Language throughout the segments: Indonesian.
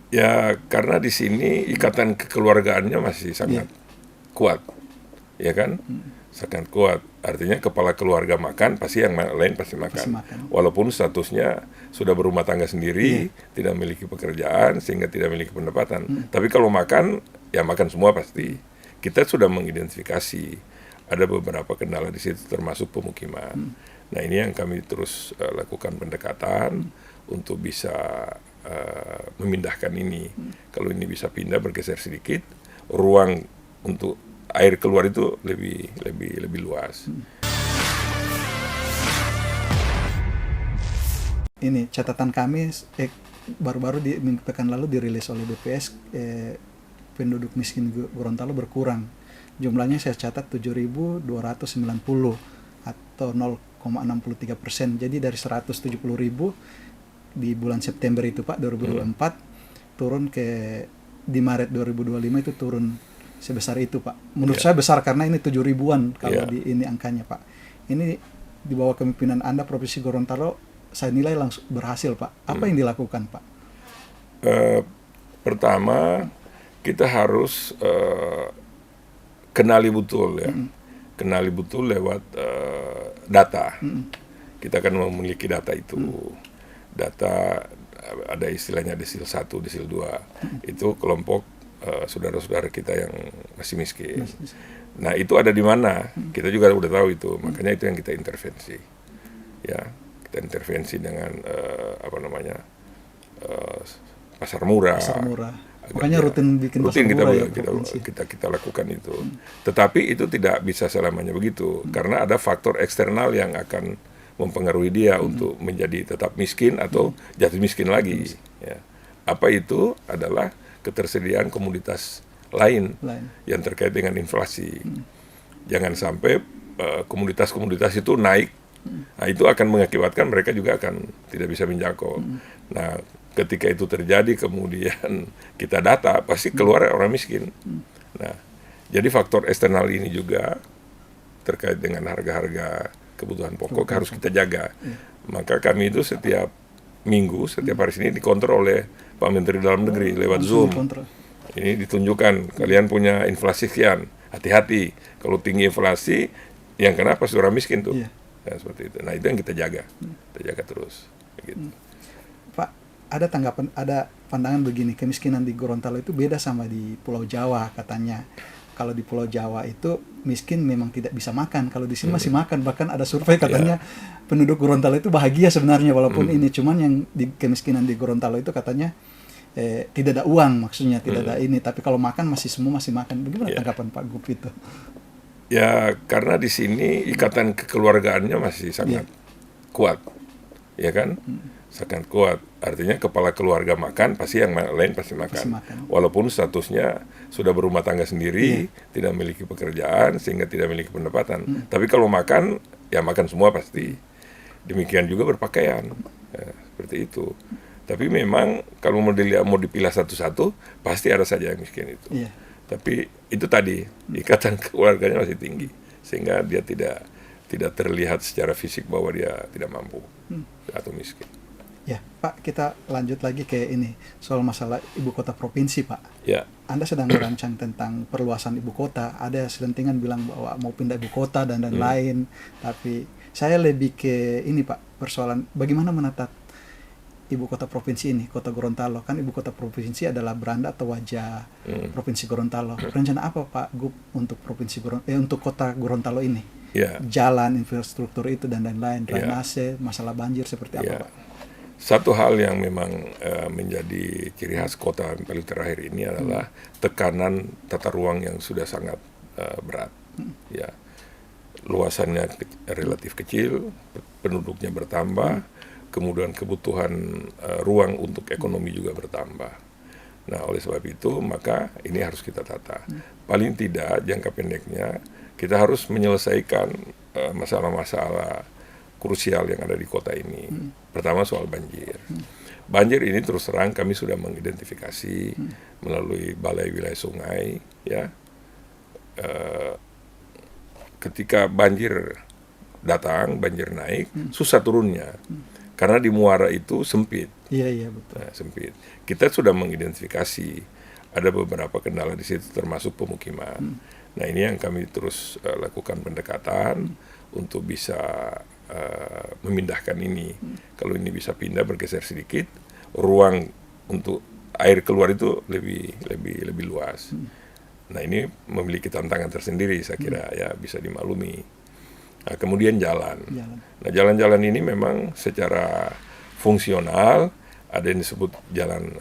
Ya, karena di sini ikatan kekeluargaannya masih Iya. sangat kuat, ya kan? Sangat kuat. Artinya kepala keluarga makan, pasti yang lain pasti Pasti makan. makan. Walaupun statusnya sudah berumah tangga Iya. sendiri, tidak memiliki pekerjaan, sehingga tidak memiliki pendapatan. Tapi kalau makan, ya makan semua pasti. Kita sudah mengidentifikasi ada beberapa kendala di situ, termasuk pemukiman. Nah, ini yang kami terus lakukan pendekatan untuk bisa memindahkan ini. Kalau ini bisa pindah, bergeser sedikit, ruang untuk air keluar itu lebih luas. Ini catatan kami baru-baru di minggu pekan lalu dirilis oleh BPS, penduduk miskin Gorontalo berkurang. Jumlahnya saya catat 7.290 atau 0,63%. Jadi dari 170.000 di bulan September itu Pak 2024 turun ke di Maret 2025 itu turun sebesar itu Pak. Menurut saya besar karena ini 7 ribuan kalau di ini angkanya Pak. Ini di bawah kepemimpinan Anda Provinsi Gorontalo saya nilai langsung berhasil Pak. Apa yang dilakukan Pak? Pertama, kita harus kenali betul ya. Kenali betul lewat data. Kita kan memiliki data itu. Data ada istilahnya desil 1, desil 2. Itu kelompok saudara-saudara kita yang masih miskin. Nah, itu ada di mana? Kita juga udah tahu itu. Makanya itu yang kita intervensi. Ya, kita intervensi dengan pasar murah. Pasar murah. Agar Makanya dia- rutin bikin pasar kita, murah ya kita, provinsi. kita lakukan itu. Tetapi itu tidak bisa selamanya begitu, karena ada faktor eksternal yang akan mempengaruhi dia untuk menjadi tetap miskin atau jatuh miskin lagi. Ya. Apa itu adalah ketersediaan komoditas lain yang terkait dengan inflasi. Jangan sampai komoditas-komoditas itu naik. Nah, itu akan mengakibatkan mereka juga akan tidak bisa menjangkau. Nah, ketika itu terjadi kemudian kita data, pasti keluar orang miskin. Nah, jadi faktor eksternal ini juga terkait dengan harga-harga kebutuhan pokok harus kita jaga. Maka kami itu setiap minggu, setiap hari Senin dikontrol oleh Pak Menteri Dalam Negeri lewat Zoom. Ini ditunjukkan, kalian punya inflasi sekian, hati-hati. Kalau tinggi inflasi, yang kenapa orang miskin tuh. Nah, seperti itu. Nah, itu yang kita jaga. Kita jaga terus. Gitu. Pak, ada tanggapan, ada pandangan begini, kemiskinan di Gorontalo itu beda sama di Pulau Jawa katanya. Kalau di Pulau Jawa itu miskin memang tidak bisa makan, kalau di sini masih makan. Bahkan ada survei katanya penduduk Gorontalo itu bahagia sebenarnya walaupun ini, cuman yang di kemiskinan di Gorontalo itu katanya tidak ada uang, maksudnya tidak ada ini, tapi kalau makan semua masih makan. Bagaimana tanggapan Pak Gup itu? Ya, karena di sini ikatan kekeluargaannya masih sangat kuat, ya kan? Sangat kuat. Artinya kepala keluarga makan, pasti yang lain pasti makan. Walaupun statusnya sudah berumah tangga sendiri, tidak memiliki pekerjaan, sehingga tidak memiliki pendapatan. Tapi kalau makan, ya makan semua pasti. Demikian juga berpakaian, ya, seperti itu. Tapi memang kalau mau dipilah satu-satu, pasti ada saja yang miskin itu. Tapi itu tadi, ikatan keluarganya masih tinggi, sehingga dia tidak terlihat secara fisik bahwa dia tidak mampu atau miskin. Ya, Pak, kita lanjut lagi ke ini, soal masalah ibu kota provinsi, Pak. Ya. Anda sedang merancang tentang perluasan ibu kota, ada selentingan bilang bahwa mau pindah ibu kota dan lain, tapi saya lebih ke ini, Pak, persoalan bagaimana menata ibu kota provinsi ini, kota Gorontalo. Kan ibu kota provinsi adalah beranda atau wajah provinsi Gorontalo. Rencana apa Pak Gup untuk untuk kota Gorontalo ini? Jalan, infrastruktur itu dan lain-lain, drainase, masalah banjir seperti apa Pak? Satu hal yang memang menjadi ciri khas kota yang paling terakhir ini adalah tekanan tata ruang yang sudah sangat berat. Ya, luasannya relatif kecil, penduduknya bertambah, kemudian kebutuhan ruang untuk ekonomi juga bertambah. Nah, oleh sebab itu maka ini harus kita tata. Paling tidak jangka pendeknya kita harus menyelesaikan masalah-masalah krusial yang ada di kota ini. Pertama soal banjir. Banjir ini terus terang kami sudah mengidentifikasi melalui Balai Wilayah Sungai, ya. Ketika banjir datang, banjir naik, susah turunnya. Karena di muara itu sempit. Iya betul. Nah, sempit. Kita sudah mengidentifikasi ada beberapa kendala di situ termasuk pemukiman. Nah, ini yang kami terus lakukan pendekatan untuk bisa memindahkan ini. Kalau ini bisa pindah bergeser sedikit, ruang untuk air keluar itu lebih luas. Nah, ini memiliki tantangan tersendiri, saya kira ya bisa dimaklumi. Nah, kemudian jalan. Nah, jalan-jalan ini memang secara fungsional ada yang disebut jalan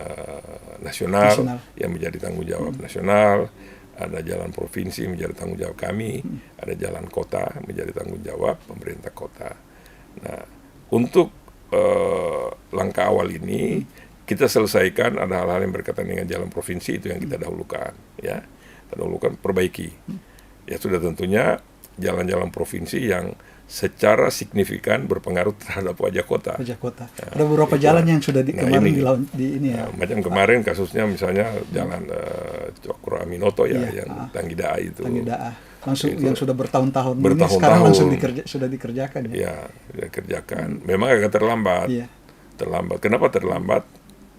nasional yang menjadi tanggung jawab nasional, ada jalan provinsi menjadi tanggung jawab kami, ada jalan kota menjadi tanggung jawab pemerintah kota. Nah, untuk langkah awal ini kita selesaikan ada hal-hal yang berkaitan dengan jalan provinsi, itu yang kita dahulukan, ya. Kita dahulukan perbaiki. Ya sudah, tentunya jalan-jalan provinsi yang secara signifikan berpengaruh terhadap wajah kota. Wajah kota. Nah, ada beberapa jalan yang sudah kemarin di ini ya. Macam kemarin kasusnya misalnya jalan Cokro Aminoto yang Tanggidaa itu. Tanggidaa. Langsung itu, yang sudah bertahun-tahun ini sekarang langsung sudah dikerjakan ya. Ya, dikerjakan. Memang agak terlambat. Iya. Terlambat. Kenapa terlambat?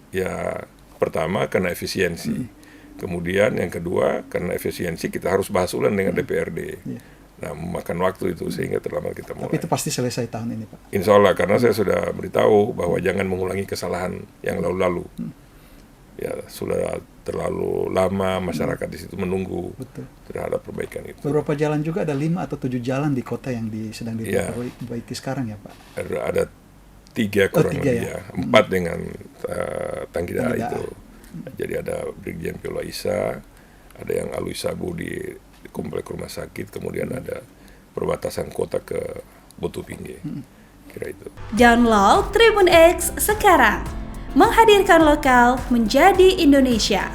Ya, pertama karena efisiensi. Kemudian yang kedua karena efisiensi kita harus bahas ulang dengan DPRD. Iya. Nah, memakan waktu itu sehingga terlambat kita mulai. Tapi itu pasti selesai tahun ini, Pak. Insya Allah, karena saya sudah beritahu bahwa jangan mengulangi kesalahan yang lalu-lalu. Ya, sudah terlalu lama masyarakat di situ menunggu terhadap perbaikan itu. Beberapa jalan juga ada 5 atau 7 jalan di kota yang sedang diperbaiki sekarang ya, Pak. Ada 3 kurang lebih ya. 4 dengan Tanggidaa itu. Jadi ada Brigjen Piola Isa, ada yang Alwi Sabu di komplek rumah sakit, kemudian ada perbatasan kota ke Botu Pingge. Kira itu. Download Tribun X sekarang. Menghadirkan lokal menjadi Indonesia.